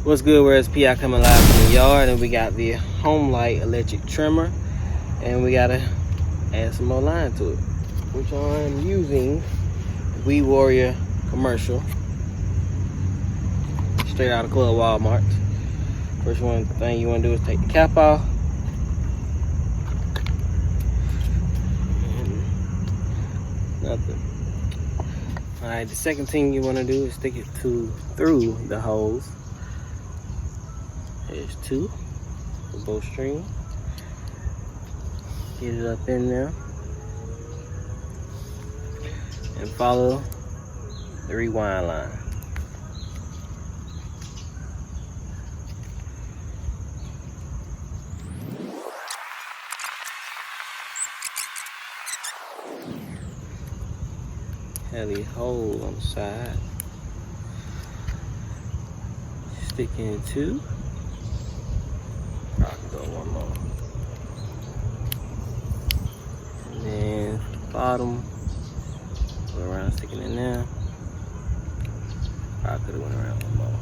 What's good? Where's PI coming live from the yard, and we got the Homelite electric trimmer, and we gotta add some more line to it, which I'm using Weed Warrior commercial, straight out of Club Walmart. First thing you want to do is take the cap off. Nothing. Alright, the second thing you want to do is stick it through the hose. There's two for both strings. Get it up in there and follow the rewind line. Have these holes on the side. Stick in two. I can go one more. And then bottom, go around sticking in there. I could have went around one more.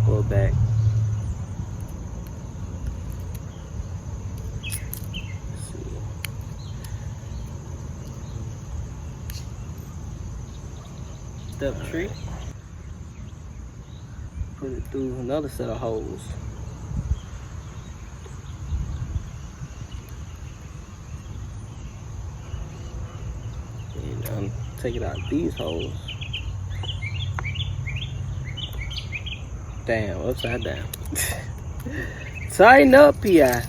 Pull back. Step tree. Put it through another set of holes. And take it out these holes. Damn, upside down. Tighten up, PI.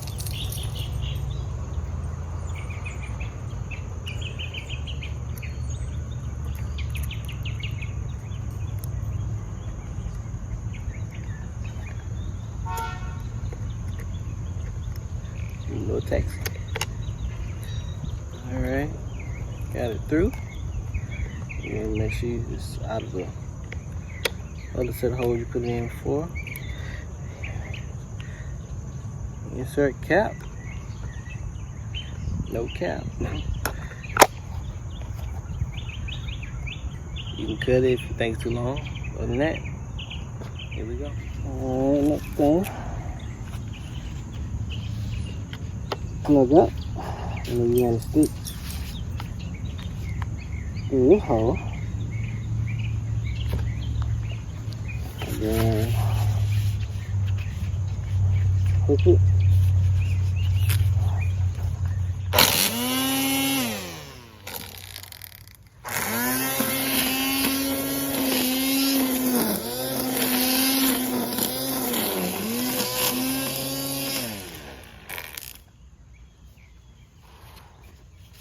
No taxi. Alright, got it through. And make sure it's out of the other set of holes you put it in before. Insert cap. No cap. You can cut it if you think it's too long. Other than that, here we go. Alright, next thing. Plug up, and then you want to stick through this hole, and then hook it.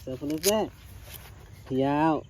Simple as that. PI out.